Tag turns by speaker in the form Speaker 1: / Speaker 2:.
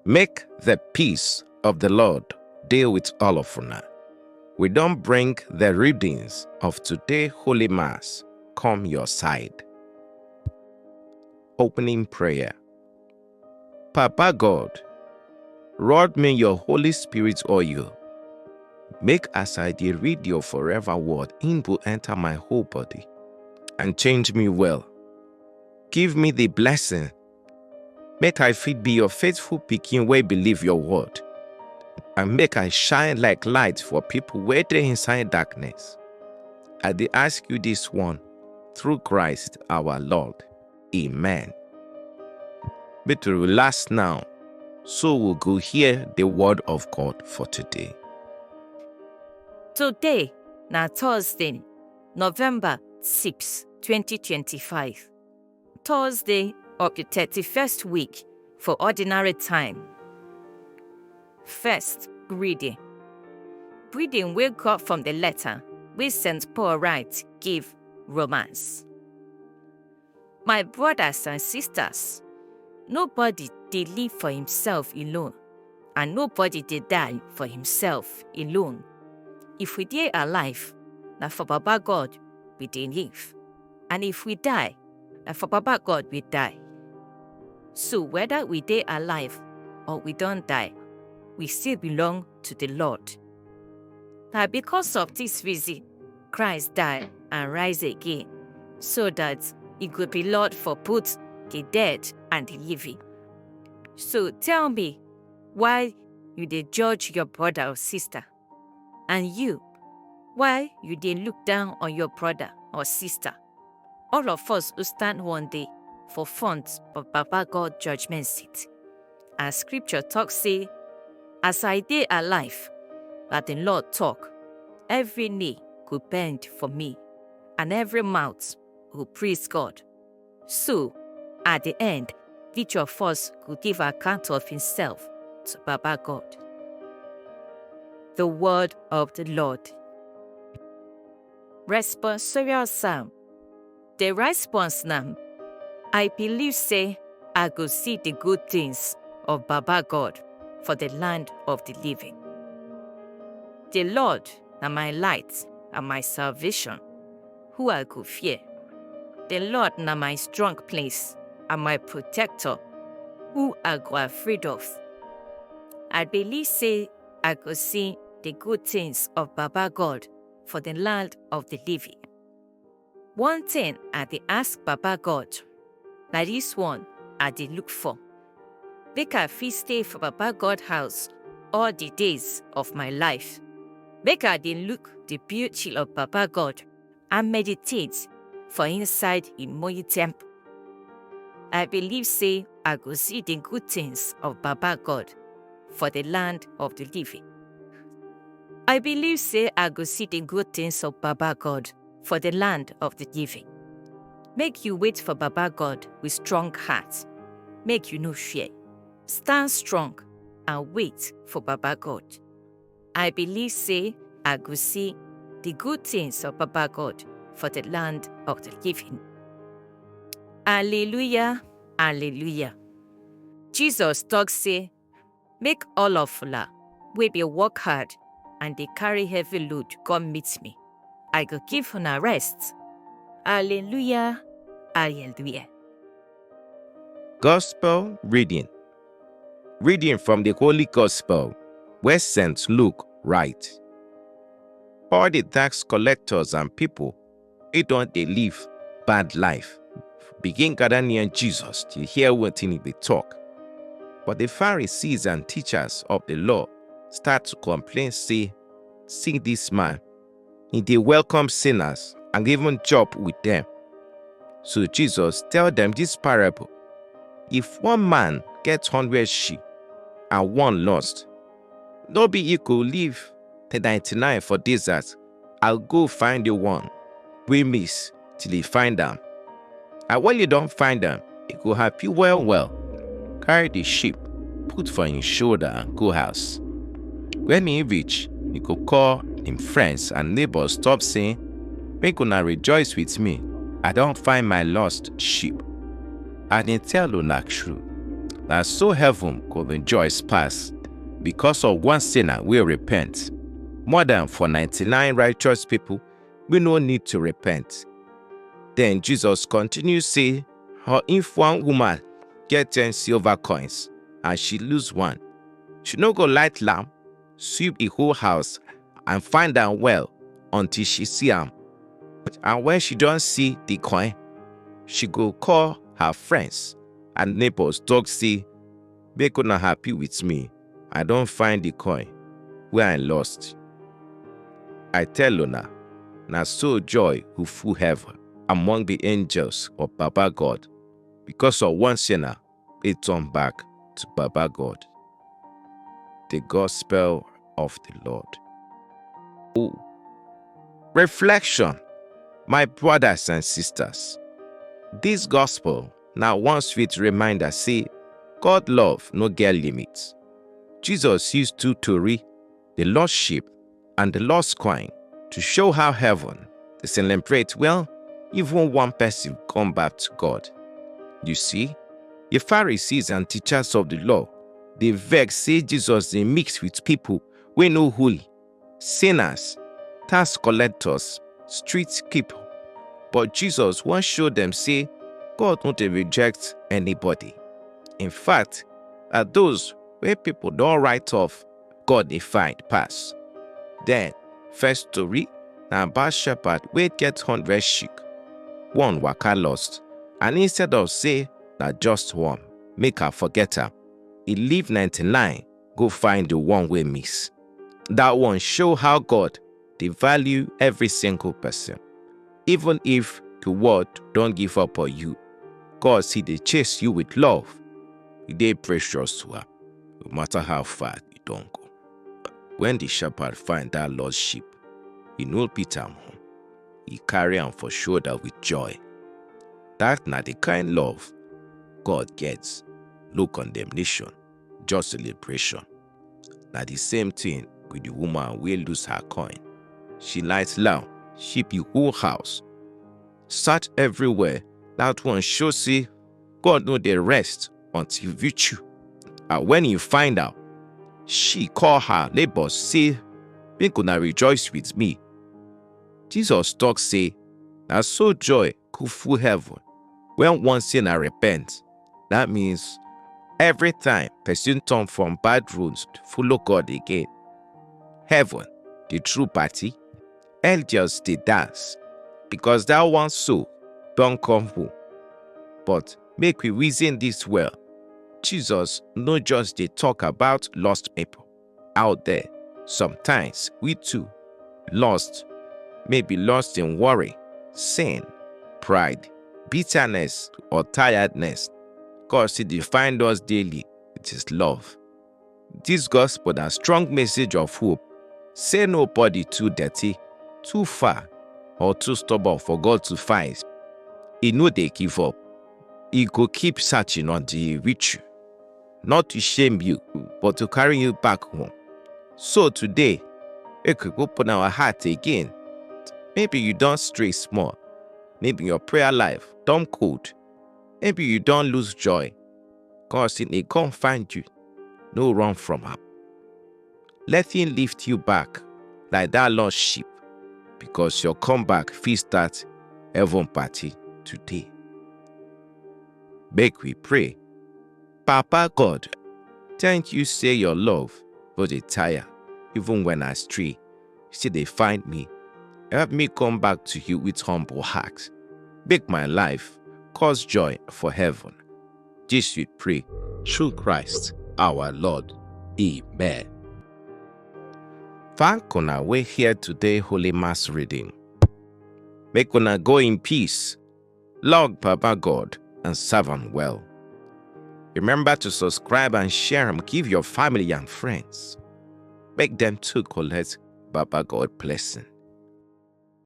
Speaker 1: Make the peace of the Lord deal with all of una. We don't bring the readings of today Holy Mass come your side. Opening prayer. Papa God, rod me your Holy Spirit oil. Make as I dey read your forever word, input enter my whole body and change me well. Give me the blessing. Make I fit be your faithful pikin wey believe your word. And make I shine like light for people wey dey inside darkness. I dey ask you this one through Christ our Lord. Amen. But to relax now, so we'll go hear the word of God for today.
Speaker 2: Today, na Thursday, November 6, 2025. Thursday of the 31st week for ordinary time. First reading. Reading will come from the letter which St. Paul writes, give Romans. My brothers and sisters, nobody did live for himself alone, and nobody did die for himself alone. If we dey alive, na for Baba God we dey live. And if we die, na for Baba God we die. So whether we dey alive or we don't die, we still belong to the Lord. Now because of this reason, Christ died and rise again, so that he could be Lord for both the dead and the living. So tell me, why you dey judge your brother or sister? And you, why you dey look down on your brother or sister? All of us will stand one day for front of Baba God judgment seat. As scripture talk say, as I dey alive, that the Lord talk, every knee could bend for me, and every mouth will praise God. So, at the end, each of us could give account of himself to Baba God. The word of the Lord. Responsorial Psalm. The response now, I believe say, I go see the good things of Baba God for the land of the living. The Lord na my light and my salvation, who I go fear. The Lord na my strong place and my protector, who I go afraid of. I believe say, I go see the good things of Baba God for the land of the living. One thing I dey ask Baba God, na this one I dey look for. Make I fit stay for Baba God house all the days of my life. Make I dey look the beauty of Baba God and meditate for inside Him holy temple. I believe say I go see the good things of Baba God for the land of the living. I believe say I go see the good things of Baba God for the land of the living. Make you wait for Baba God with strong heart. Make you no fear. Stand strong and wait for Baba God. I believe say I go see the good things of Baba God for the land of the living. Alleluia, alleluia. Jesus talk say, make all of una wey dey work hard and dey carry heavy load come meet me. I go give una rest. Alleluia, alleluia.
Speaker 1: Gospel reading. Reading from the Holy Gospel, where St. Luke writes, all the tax collectors and people who don't dey live bad life begin gather near Jesus to hear wetin he dey talk. But the Pharisees and teachers of the law start to complain, say, see this man, he dey welcome sinners and even chop with them. So Jesus tell them this parable. If one man gets 100 sheep and one lost, no be he go leave the 99 for desert. I'll go find the one we miss till he find them. And when you don't find them, he go happy well, carry the sheep, put for his shoulder and go house. When he reach, he go call him friends and neighbors, stop saying, make una rejoice with me, I don't find my lost sheep. And he tell una true, that so heaven could rejoice past because of one sinner will repent. More than for 99 righteous people, we no need to repent. Then Jesus continues say, how if one woman get 10 silver coins and she lose one, she no go light lamp, sweep the whole house, and find am well until she see am. And when she don't see the coin, she go call her friends and neighbors talk say, make una happy with me, I don't find the coin where I lost. I tell una, na so joy who full heaven among the angels of Baba God, because of one sinner, they turn back to Baba God. The Gospel of the Lord. Oh. Reflection, my brothers and sisters. This gospel now one sweet reminder say, God love no get limits. Jesus used two tori, the lost sheep and the lost coin, to show how heaven they celebrate well even one person come back to God. You see, the Pharisees and teachers of the law, they vex say Jesus they mix with people we no holy, sinners, tax collectors, street people. But Jesus won't show them say God won't reject anybody. In fact, at those where people don't write off, God they find pass. Then, first story, na about shepherd wey get 100 sheep. One waka lost, and instead of say na just one, make her forget her, he leave 99, go find the one we miss. That one show how God they value every single person. Even if the world don't give up on you, God see they chase you with love. They precious to her, no matter how far you don't go. When the shepherd find that lost sheep, he no pity am home. He carry am for shoulder with joy. That na the kind love God gets. No condemnation, just celebration. Na the same thing with the woman wey lose her coin. She light loud, sheep the whole house. Search everywhere, that one show say God no dey rest until reach you. And when you find out, she call her neighbors say, make una rejoice with me. Jesus talk say, na so joy could full heaven when one sinner repent. That means every time person turn from bad roads to follow God again, heaven, the true party, angels they dance, because that one soul don't come home. But make we reason this well. Jesus no just they talk about lost people out there. Sometimes we too lost, maybe lost in worry, sin, pride, bitterness, or tiredness. God still define us daily with his love. This gospel is a strong message of hope. Say nobody too dirty, too far, or too stubborn for God to find. He know they give up. He go keep searching until he reach you. Not to shame you, but to carry you back home. So today, we could open our heart again. Maybe you don't stray small. Maybe your prayer life don't cold. Maybe you don't lose joy. God still may come find you. No run from him. Let him lift you back like that lost sheep, because your comeback fit start heaven party today. Make we pray. Papa God, thank you say your love for the tire, even when I stray, still they find me. Help me come back to you with humble heart. Make my life cause joy for heaven. This we pray through Christ our Lord. Amen. Thank una we hear today Holy Mass reading. Make una go in peace. Lord Papa God and serve him well. Remember to subscribe and share and give your family and friends. Make them too collect Papa God blessing.